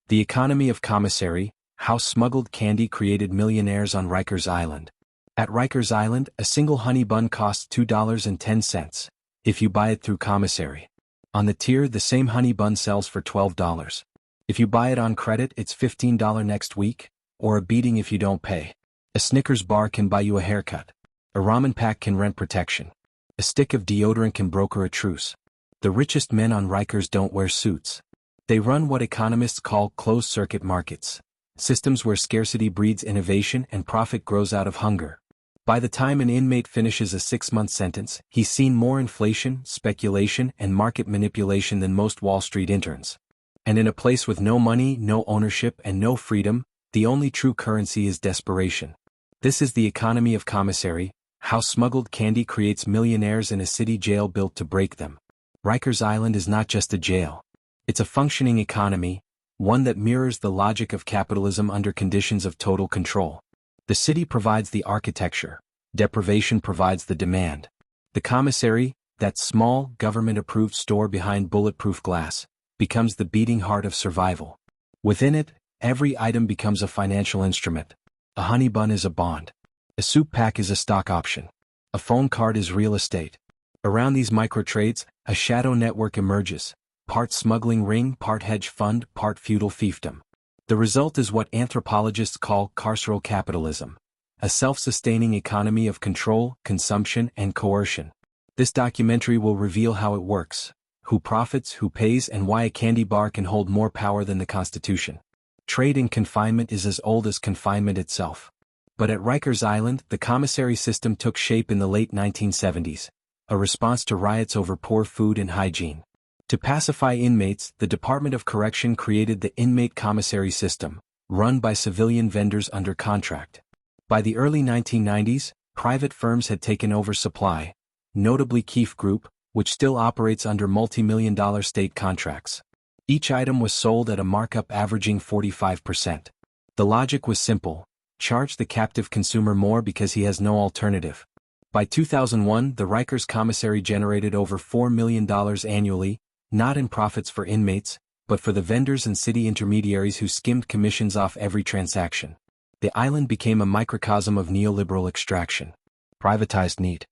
The Economy of Commissary, How Smuggled Candy Created Millionaires on Rikers Island. At Rikers Island, a single honey bun costs $2.10, if you buy it through commissary. On the tier, the same honey bun sells for $12. If you buy it on credit, it's $15 next week, or a beating if you don't pay. A Snickers bar can buy you a haircut. A ramen pack can rent protection. A stick of deodorant can broker a truce. The richest men on Rikers don't wear suits. They run what economists call closed-circuit markets, systems where scarcity breeds innovation and profit grows out of hunger. By the time an inmate finishes a 6-month sentence, he's seen more inflation, speculation, and market manipulation than most Wall Street interns. And in a place with no money, no ownership, and no freedom, the only true currency is desperation. This is the Economy of Commissary, How Smuggled Candy Creates Millionaires in a City Jail Built to Break Them. Rikers Island is not just a jail. It's a functioning economy, one that mirrors the logic of capitalism under conditions of total control. The city provides the architecture, deprivation provides the demand. The commissary, that small, government-approved store behind bulletproof glass, becomes the beating heart of survival. Within it, every item becomes a financial instrument. A honey bun is a bond. A soup pack is a stock option. A phone card is real estate. Around these microtrades, a shadow network emerges, part smuggling ring, part hedge fund, part feudal fiefdom. The result is what anthropologists call carceral capitalism, a self-sustaining economy of control, consumption, and coercion. This documentary will reveal how it works, who profits, who pays, and why a candy bar can hold more power than the Constitution. Trade in confinement is as old as confinement itself. But at Rikers Island, the commissary system took shape in the late 1970s, a response to riots over poor food and hygiene. To pacify inmates, the Department of Correction created the Inmate commissary system, run by civilian vendors under contract. By the early 1990s, private firms had taken over supply, notably Keefe Group, which still operates under multi-million-dollar state contracts. Each item was sold at a markup averaging 45%. The logic was simple: charge the captive consumer more because he has no alternative. By 2001, the Rikers commissary generated over $4 million annually, not in profits for inmates, but for the vendors and city intermediaries who skimmed commissions off every transaction. The island became a microcosm of neoliberal extraction. Privatized need.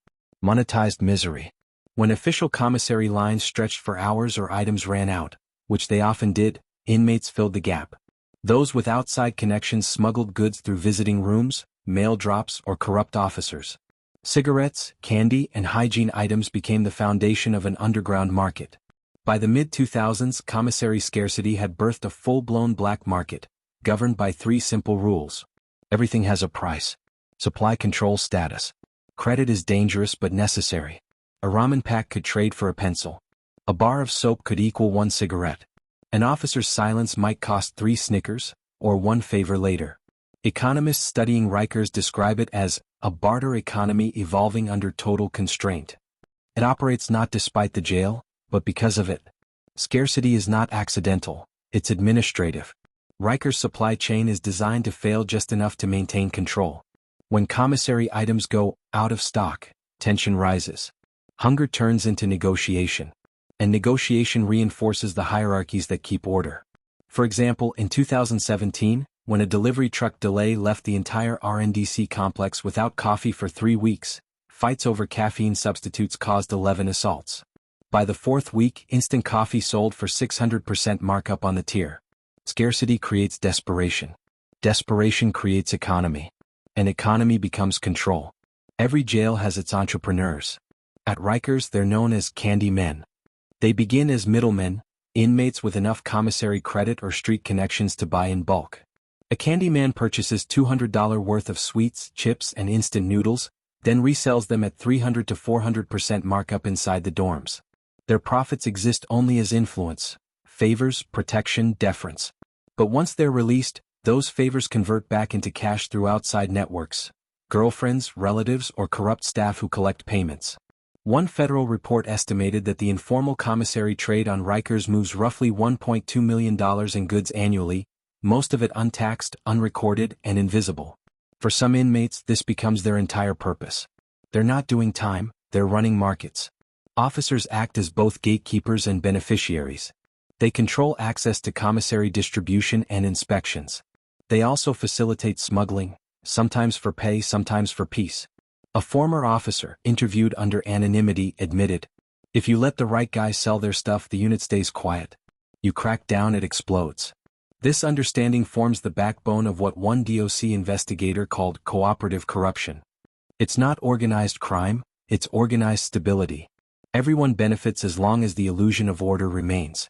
Monetized misery. When official commissary lines stretched for hours or items ran out, which they often did, inmates filled the gap. Those with outside connections smuggled goods through visiting rooms, mail drops, or corrupt officers. Cigarettes, candy, and hygiene items became the foundation of an underground market. By the mid-2000s, commissary scarcity had birthed a full-blown black market, governed by 3 simple rules. Everything has a price. Supply controls status. Credit is dangerous but necessary. A ramen pack could trade for a pencil. A bar of soap could equal 1 cigarette. An officer's silence might cost 3 Snickers, or 1 favor later. Economists studying Rikers describe it as a barter economy evolving under total constraint. It operates not despite the jail, but because of it. Scarcity is not accidental, it's administrative. Rikers' supply chain is designed to fail just enough to maintain control. When commissary items go out of stock, tension rises. Hunger turns into negotiation. And negotiation reinforces the hierarchies that keep order. For example, in 2017, when a delivery truck delay left the entire RNDC complex without coffee for 3 weeks, fights over caffeine substitutes caused 11 assaults. By the 4th week, instant coffee sold for 600% markup on the tier. Scarcity creates desperation. Desperation creates economy. And economy becomes control. Every jail has its entrepreneurs. At Rikers, they're known as candy men. They begin as middlemen, inmates with enough commissary credit or street connections to buy in bulk. A candy man purchases $200 worth of sweets, chips, and instant noodles, then resells them at 300 to 400% markup inside the dorms. Their profits exist only as influence, favors, protection, deference. But once they're released, those favors convert back into cash through outside networks, girlfriends, relatives, or corrupt staff who collect payments. One federal report estimated that the informal commissary trade on Rikers moves roughly $1.2 million in goods annually, most of it untaxed, unrecorded, and invisible. For some inmates, this becomes their entire purpose. They're not doing time, they're running markets. Officers act as both gatekeepers and beneficiaries. They control access to commissary distribution and inspections. They also facilitate smuggling, sometimes for pay, sometimes for peace. A former officer, interviewed under anonymity, admitted, "If you let the right guys sell their stuff, the unit stays quiet. You crack down, it explodes." This understanding forms the backbone of what one DOC investigator called cooperative corruption. It's not organized crime, it's organized stability. Everyone benefits as long as the illusion of order remains.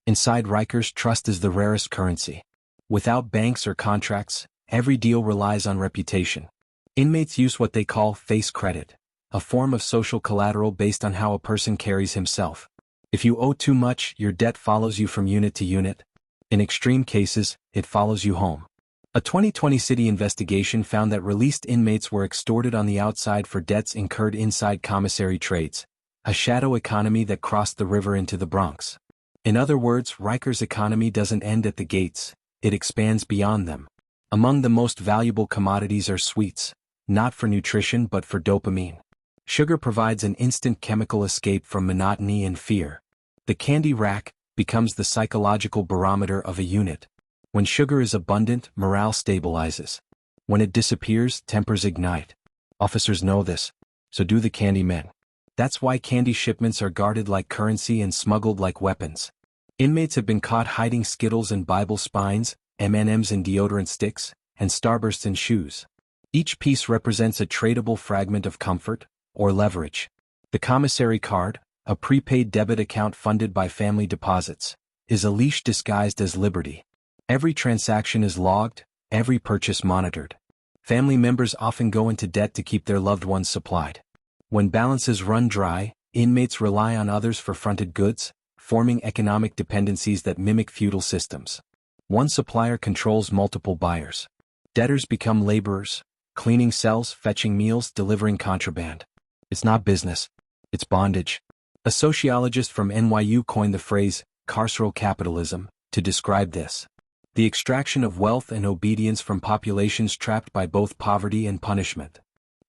Inside Rikers, trust is the rarest currency. Without banks or contracts, every deal relies on reputation. Inmates use what they call face credit, a form of social collateral based on how a person carries himself. If you owe too much, your debt follows you from unit to unit. In extreme cases, it follows you home. A 2020 city investigation found that released inmates were extorted on the outside for debts incurred inside commissary trades, a shadow economy that crossed the river into the Bronx. In other words, Rikers' economy doesn't end at the gates, it expands beyond them. Among the most valuable commodities are sweets, not for nutrition but for dopamine. Sugar provides an instant chemical escape from monotony and fear. The candy rack becomes the psychological barometer of a unit. When sugar is abundant, morale stabilizes. When it disappears, tempers ignite. Officers know this, so do the candy men. That's why candy shipments are guarded like currency and smuggled like weapons. Inmates have been caught hiding Skittles in Bible spines, M&Ms in deodorant sticks, and Starbursts in shoes. Each piece represents a tradable fragment of comfort or leverage. The commissary card, a prepaid debit account funded by family deposits, is a leash disguised as liberty. Every transaction is logged, every purchase monitored. Family members often go into debt to keep their loved ones supplied. When balances run dry, inmates rely on others for fronted goods, forming economic dependencies that mimic feudal systems. One supplier controls multiple buyers. Debtors become laborers, cleaning cells, fetching meals, delivering contraband. It's not business, it's bondage. A sociologist from NYU coined the phrase, carceral capitalism, to describe this. The extraction of wealth and obedience from populations trapped by both poverty and punishment.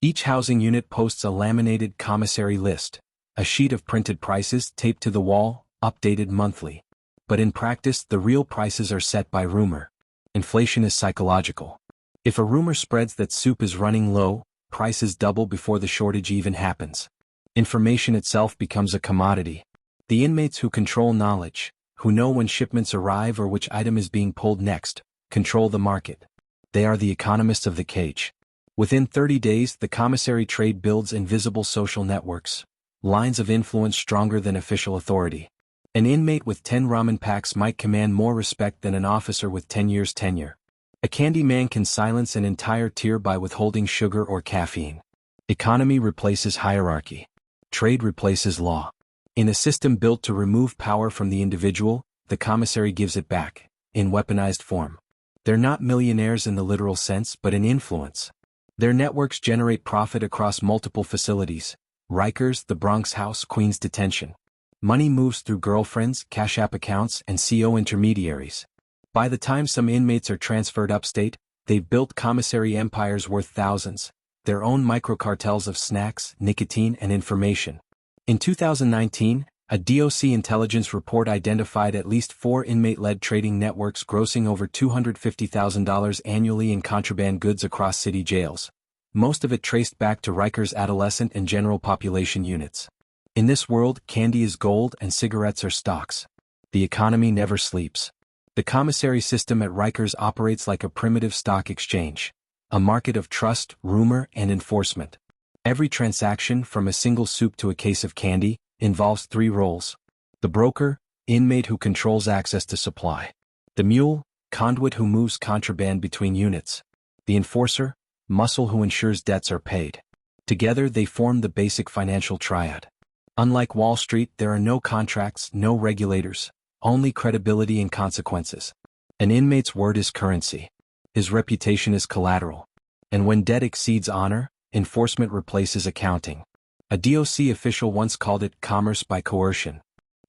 Each housing unit posts a laminated commissary list, a sheet of printed prices taped to the wall, updated monthly. But in practice, the real prices are set by rumor. Inflation is psychological. If a rumor spreads that soup is running low, prices double before the shortage even happens. Information itself becomes a commodity. The inmates who control knowledge, who know when shipments arrive or which item is being pulled next, control the market. They are the economists of the cage. Within 30 days, the commissary trade builds invisible social networks, lines of influence stronger than official authority. An inmate with 10 ramen packs might command more respect than an officer with 10 years tenure. A candy man can silence an entire tier by withholding sugar or caffeine. Economy replaces hierarchy. Trade replaces law. In a system built to remove power from the individual, the commissary gives it back, in weaponized form. They're not millionaires in the literal sense but in influence. Their networks generate profit across multiple facilities. Rikers, the Bronx House, Queens Detention. Money moves through girlfriends, Cash App accounts, and CO intermediaries. By the time some inmates are transferred upstate, they've built commissary empires worth thousands, their own microcartels of snacks, nicotine, and information. In 2019, a DOC intelligence report identified at least 4 inmate-led trading networks grossing over $250,000 annually in contraband goods across city jails, most of it traced back to Rikers adolescent and general population units. In this world, candy is gold and cigarettes are stocks. The economy never sleeps. The commissary system at Rikers operates like a primitive stock exchange, a market of trust, rumor, and enforcement. Every transaction, from a single soup to a case of candy, involves 3 roles. The broker, inmate who controls access to supply. The mule, conduit who moves contraband between units. The enforcer, muscle who ensures debts are paid. Together they form the basic financial triad. Unlike Wall Street, there are no contracts, no regulators, only credibility and consequences. An inmate's word is currency. His reputation is collateral. And when debt exceeds honor, enforcement replaces accounting. A DOC official once called it commerce by coercion.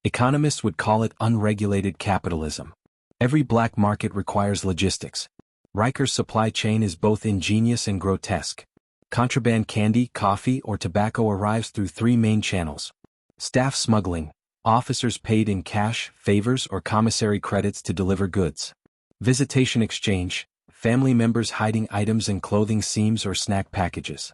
Economists would call it unregulated capitalism. Every black market requires logistics. Rikers' supply chain is both ingenious and grotesque. Contraband candy, coffee, or tobacco arrives through 3 main channels. Staff smuggling, Officers paid in cash, favors or commissary credits to deliver goods. Visitation exchange, family members hiding items in clothing seams or snack packages.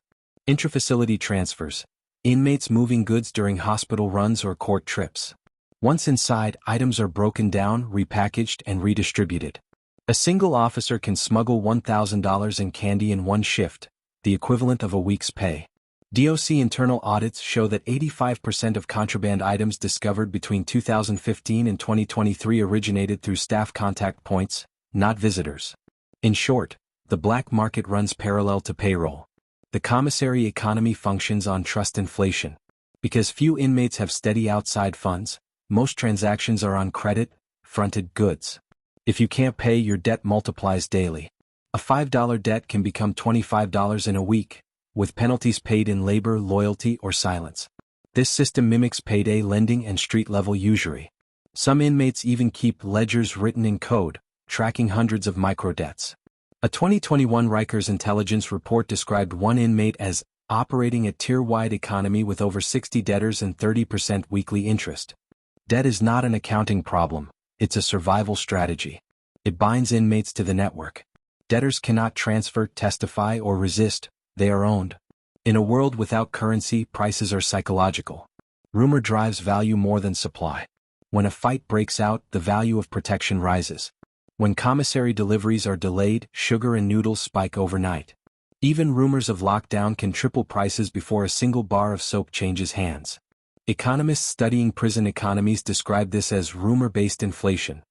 Intrafacility transfers, inmates moving goods during hospital runs or court trips. Once inside, items are broken down, repackaged, and redistributed. A single officer can smuggle $1,000 in candy in one shift, the equivalent of a week's pay. DOC internal audits show that 85% of contraband items discovered between 2015 and 2023 originated through staff contact points, not visitors. In short, the black market runs parallel to payroll. The commissary economy functions on trust inflation. Because few inmates have steady outside funds, most transactions are on credit, fronted goods. If you can't pay, your debt multiplies daily. A $5 debt can become $25 in a week, with penalties paid in labor, loyalty, or silence. This system mimics payday lending and street-level usury. Some inmates even keep ledgers written in code, tracking hundreds of microdebts. A 2021 Rikers intelligence report described one inmate as operating a tier-wide economy with over 60 debtors and 30% weekly interest. Debt is not an accounting problem, it's a survival strategy. It binds inmates to the network. Debtors cannot transfer, testify, or resist. They are owned. In a world without currency, prices are psychological. Rumor drives value more than supply. When a fight breaks out, the value of protection rises. When commissary deliveries are delayed, sugar and noodles spike overnight. Even rumors of lockdown can triple prices before a single bar of soap changes hands. Economists studying prison economies describe this as rumor-based inflation.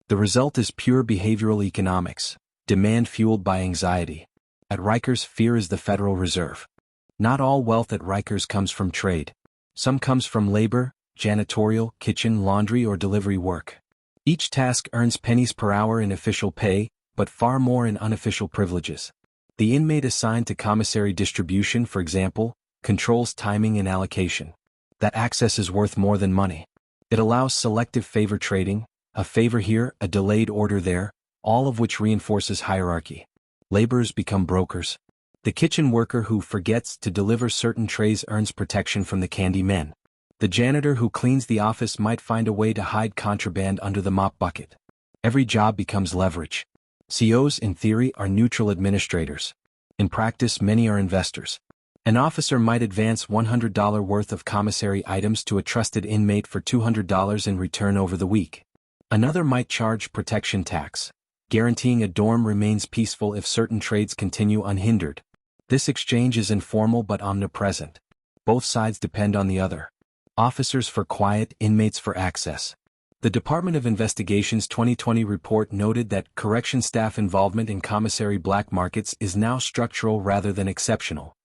The result is pure behavioral economics, demand fueled by anxiety. At Rikers, fear is the Federal Reserve. Not all wealth at Rikers comes from trade. Some comes from labor, janitorial, kitchen, laundry, or delivery work. Each task earns pennies per hour in official pay, but far more in unofficial privileges. The inmate assigned to commissary distribution, for example, controls timing and allocation. That access is worth more than money. It allows selective favor trading, a favor here, a delayed order there, all of which reinforces hierarchy. Laborers become brokers. The kitchen worker who forgets to deliver certain trays earns protection from the candy men. The janitor who cleans the office might find a way to hide contraband under the mop bucket. Every job becomes leverage. COs, in theory, are neutral administrators. In practice, many are investors. An officer might advance $100 worth of commissary items to a trusted inmate for $200 in return over the week. Another might charge protection tax, guaranteeing a dorm remains peaceful if certain trades continue unhindered. This exchange is informal but omnipresent. Both sides depend on the other. Officers for quiet, inmates for access. The Department of Investigation's 2020 report noted that correction staff involvement in commissary black markets is now structural rather than exceptional.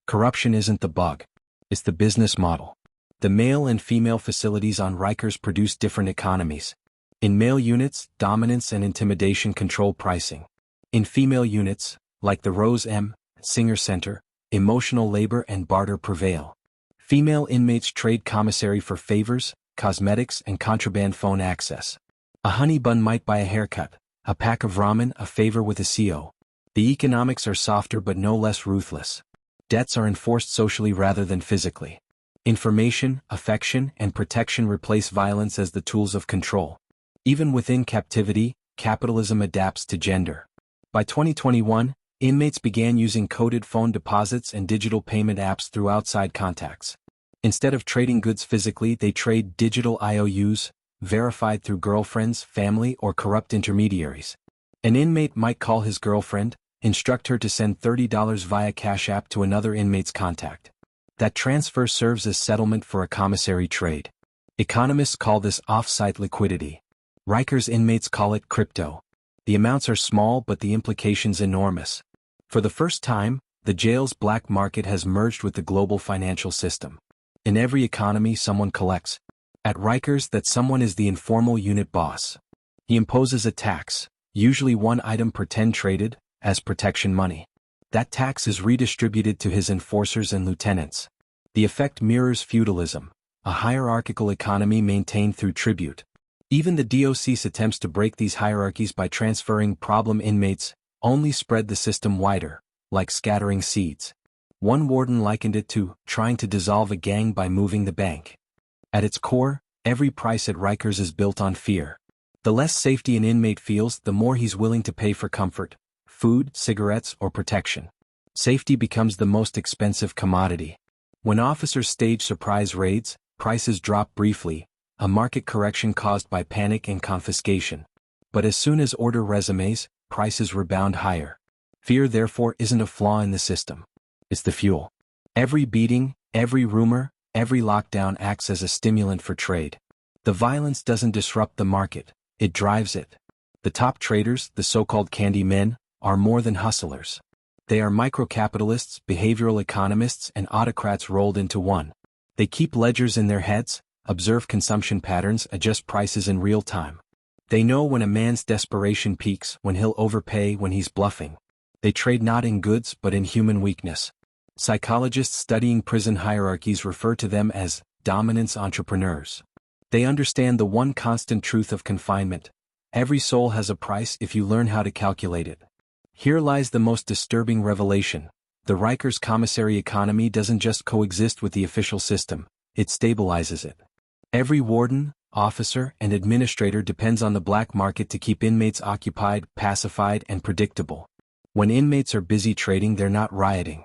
Corruption isn't the bug. It's the business model. The male and female facilities on Rikers produce different economies. In male units, dominance and intimidation control pricing. In female units, like the Rose M. Singer Center, emotional labor and barter prevail. Female inmates trade commissary for favors, cosmetics, and contraband phone access. A honey bun might buy a haircut, a pack of ramen a favor with a CO. The economics are softer but no less ruthless. Debts are enforced socially rather than physically. Information, affection, and protection replace violence as the tools of control. Even within captivity, capitalism adapts to gender. By 2021, inmates began using coded phone deposits and digital payment apps through outside contacts. Instead of trading goods physically, they trade digital IOUs, verified through girlfriends, family, or corrupt intermediaries. An inmate might call his girlfriend, instruct her to send $30 via Cash App to another inmate's contact. That transfer serves as settlement for a commissary trade. Economists call this off-site liquidity. Rikers inmates call it crypto. The amounts are small but the implications enormous. For the first time, the jail's black market has merged with the global financial system. In every economy, someone collects. At Rikers, that someone is the informal unit boss. He imposes a tax, usually one item per 10 traded, as protection money. That tax is redistributed to his enforcers and lieutenants. The effect mirrors feudalism, a hierarchical economy maintained through tribute. Even the DOC's attempts to break these hierarchies by transferring problem inmates only spread the system wider, like scattering seeds. One warden likened it to trying to dissolve a gang by moving the bank. At its core, Every price at Rikers is built on fear. The less safety an inmate feels, the more he's willing to pay for comfort, food, cigarettes, or protection. Safety becomes the most expensive commodity. When officers stage surprise raids, prices drop briefly, a market correction caused by panic and confiscation. But as soon as order resumes, prices rebound higher. Fear, therefore, isn't a flaw in the system. It's the fuel. Every beating, every rumor, every lockdown acts as a stimulant for trade. The violence doesn't disrupt the market, it drives it. The top traders, the so-called candy men, are more than hustlers. They are micro-capitalists, behavioral economists, and autocrats rolled into one. They keep ledgers in their heads, observe consumption patterns, adjust prices in real time. They know when a man's desperation peaks, when he'll overpay, when he's bluffing. They trade not in goods but in human weakness. Psychologists studying prison hierarchies refer to them as dominance entrepreneurs. They understand the one constant truth of confinement. Every soul has a price if you learn how to calculate it. Here lies the most disturbing revelation. The Rikers commissary economy doesn't just coexist with the official system, it stabilizes it. Every warden, officer, and administrator depends on the black market to keep inmates occupied, pacified, and predictable. When inmates are busy trading, they're not rioting.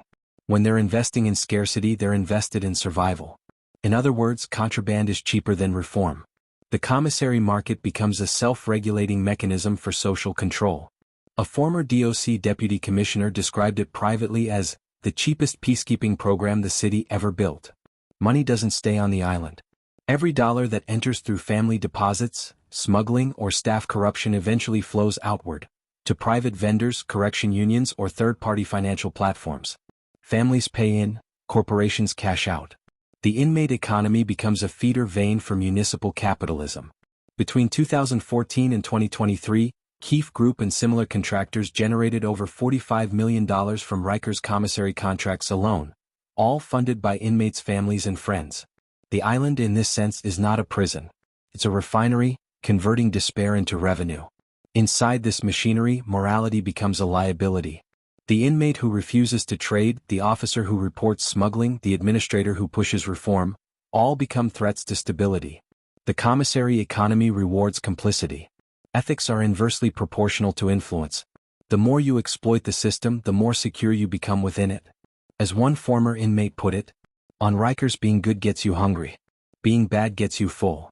When they're investing in scarcity, they're invested in survival. In other words, contraband is cheaper than reform. The commissary market becomes a self-regulating mechanism for social control. A former DOC deputy commissioner described it privately as the cheapest peacekeeping program the city ever built. Money doesn't stay on the island. Every dollar that enters through family deposits, smuggling, or staff corruption eventually flows outward, to private vendors, correction unions, or third-party financial platforms. Families pay in, corporations cash out. The inmate economy becomes a feeder vein for municipal capitalism. Between 2014 and 2023, Keefe Group and similar contractors generated over $45 million from Rikers commissary contracts alone, all funded by inmates' families and friends. The island in this sense is not a prison. It's a refinery, converting despair into revenue. Inside this machinery, morality becomes a liability. The inmate who refuses to trade, the officer who reports smuggling, the administrator who pushes reform, all become threats to stability. The commissary economy rewards complicity. Ethics are inversely proportional to influence. The more you exploit the system, the more secure you become within it. As one former inmate put it, on Rikers, being good gets you hungry. Being bad gets you full.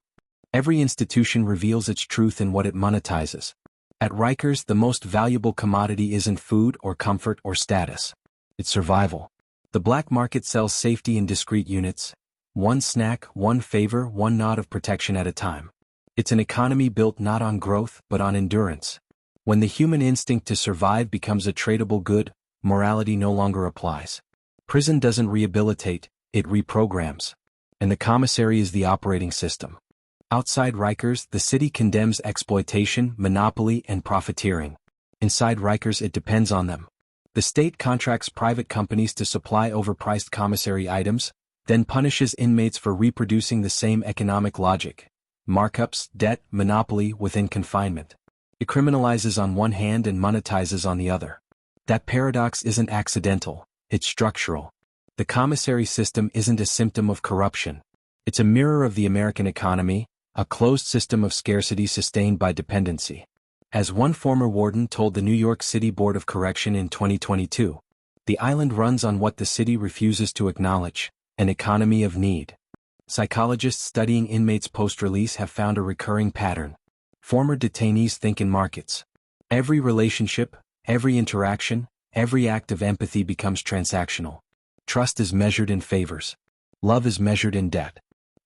Every institution reveals its truth in what it monetizes. At Rikers, the most valuable commodity isn't food or comfort or status. It's survival. The black market sells safety in discrete units. One snack, one favor, one nod of protection at a time. It's an economy built not on growth but on endurance. When the human instinct to survive becomes a tradable good, morality no longer applies. Prison doesn't rehabilitate, it reprograms. And the commissary is the operating system. Outside Rikers, the city condemns exploitation, monopoly, and profiteering. Inside Rikers, it depends on them. The state contracts private companies to supply overpriced commissary items, then punishes inmates for reproducing the same economic logic. Markups, debt, monopoly within confinement. It criminalizes on one hand and monetizes on the other. That paradox isn't accidental, it's structural. The commissary system isn't a symptom of corruption. It's a mirror of the American economy, a closed system of scarcity sustained by dependency. As one former warden told the New York City Board of Correction in 2022, the island runs on what the city refuses to acknowledge, an economy of need. Psychologists studying inmates post-release have found a recurring pattern. Former detainees think in markets. Every relationship, every interaction, every act of empathy becomes transactional. Trust is measured in favors. Love is measured in debt.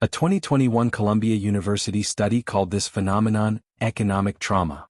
A 2021 Columbia University study called this phenomenon economic trauma.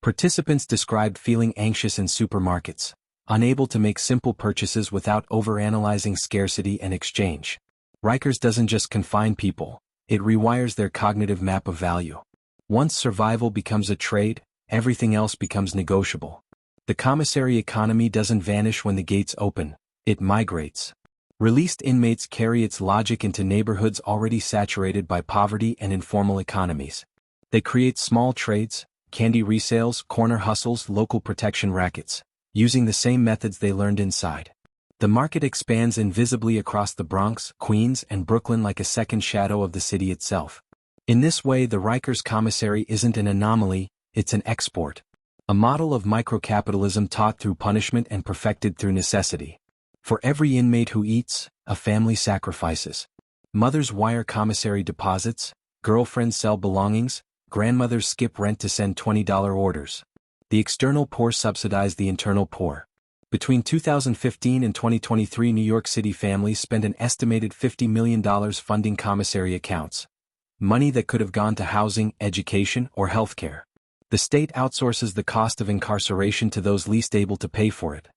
Participants described feeling anxious in supermarkets, unable to make simple purchases without overanalyzing scarcity and exchange. Rikers doesn't just confine people, it rewires their cognitive map of value. Once survival becomes a trade, everything else becomes negotiable. The commissary economy doesn't vanish when the gates open, it migrates. Released inmates carry its logic into neighborhoods already saturated by poverty and informal economies. They create small trades, candy resales, corner hustles, local protection rackets, using the same methods they learned inside. The market expands invisibly across the Bronx, Queens, and Brooklyn like a second shadow of the city itself. In this way, the Rikers Commissary isn't an anomaly, it's an export. A model of microcapitalism taught through punishment and perfected through necessity. For every inmate who eats, a family sacrifices. Mothers wire commissary deposits, girlfriends sell belongings, grandmothers skip rent to send $20 orders. The external poor subsidize the internal poor. Between 2015 and 2023, New York City families spent an estimated $50 million funding commissary accounts. Money that could have gone to housing, education, or healthcare. The state outsources the cost of incarceration to those least able to pay for it.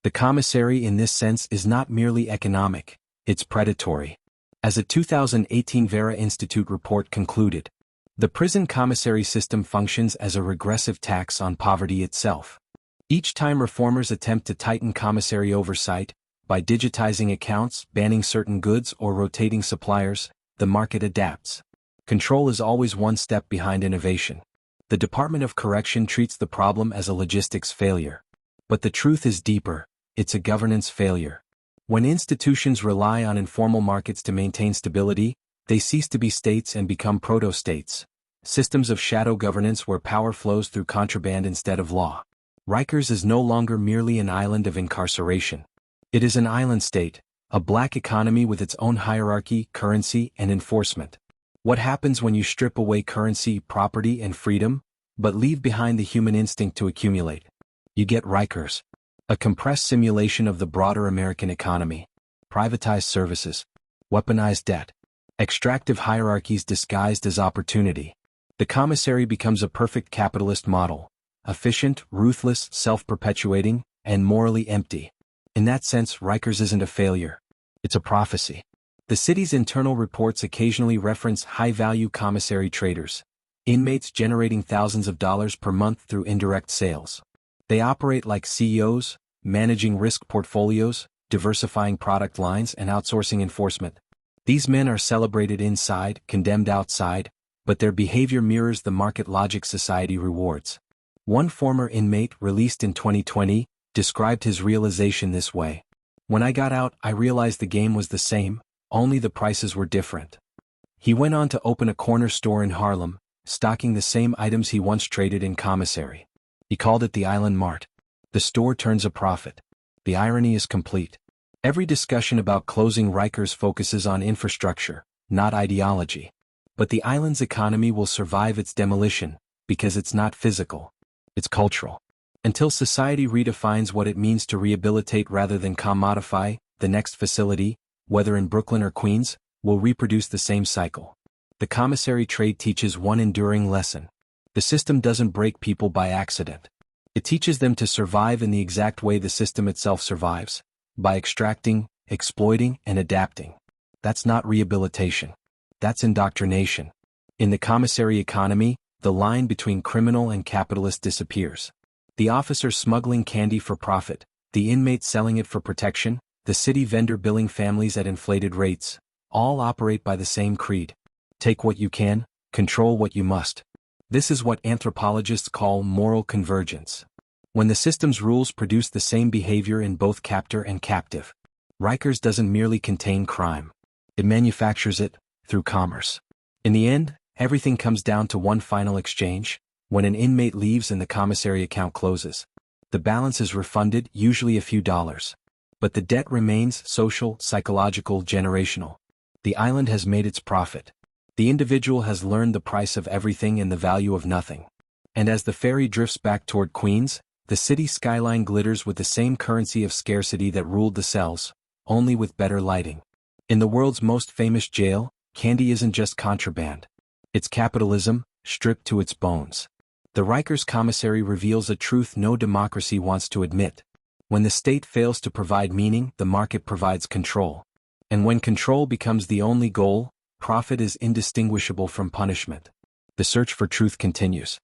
The commissary in this sense is not merely economic, it's predatory. As a 2018 Vera Institute report concluded, the prison commissary system functions as a regressive tax on poverty itself. Each time reformers attempt to tighten commissary oversight, by digitizing accounts, banning certain goods, or rotating suppliers, the market adapts. Control is always one step behind innovation. The Department of Correction treats the problem as a logistics failure. But the truth is deeper, it's a governance failure. When institutions rely on informal markets to maintain stability, they cease to be states and become proto-states. Systems of shadow governance where power flows through contraband instead of law. Rikers is no longer merely an island of incarceration. It is an island state, a black economy with its own hierarchy, currency, and enforcement. What happens when you strip away currency, property, and freedom, but leave behind the human instinct to accumulate? You get Rikers. A compressed simulation of the broader American economy. Privatized services. Weaponized debt. Extractive hierarchies disguised as opportunity. The commissary becomes a perfect capitalist model. Efficient, ruthless, self-perpetuating, and morally empty. In that sense, Rikers isn't a failure. It's a prophecy. The city's internal reports occasionally reference high-value commissary traders, inmates generating thousands of dollars per month through indirect sales. They operate like CEOs, managing risk portfolios, diversifying product lines, and outsourcing enforcement. These men are celebrated inside, condemned outside, but their behavior mirrors the market logic society rewards. One former inmate, released in 2020, described his realization this way. When I got out, I realized the game was the same, only the prices were different. He went on to open a corner store in Harlem, stocking the same items he once traded in commissary. He called it the Island Mart. The store turns a profit. The irony is complete. Every discussion about closing Rikers focuses on infrastructure, not ideology. But the island's economy will survive its demolition, because it's not physical. It's cultural. Until society redefines what it means to rehabilitate rather than commodify, the next facility, whether in Brooklyn or Queens, will reproduce the same cycle. The commissary trade teaches one enduring lesson. The system doesn't break people by accident. It teaches them to survive in the exact way the system itself survives, by extracting, exploiting, and adapting. That's not rehabilitation. That's indoctrination. In the commissary economy, the line between criminal and capitalist disappears. The officer smuggling candy for profit, the inmate selling it for protection, the city vendor billing families at inflated rates, all operate by the same creed. Take what you can, control what you must. This is what anthropologists call moral convergence. When the system's rules produce the same behavior in both captor and captive. Rikers doesn't merely contain crime. It manufactures it, through commerce. In the end, everything comes down to one final exchange, when an inmate leaves and the commissary account closes. The balance is refunded, usually a few dollars. But the debt remains social, psychological, generational. The island has made its profit. The individual has learned the price of everything and the value of nothing. And as the ferry drifts back toward Queens, the city skyline glitters with the same currency of scarcity that ruled the cells, only with better lighting. In the world's most famous jail, candy isn't just contraband. It's capitalism, stripped to its bones. The Rikers Commissary reveals a truth no democracy wants to admit. When the state fails to provide meaning, the market provides control. And when control becomes the only goal, profit is indistinguishable from punishment. The search for truth continues.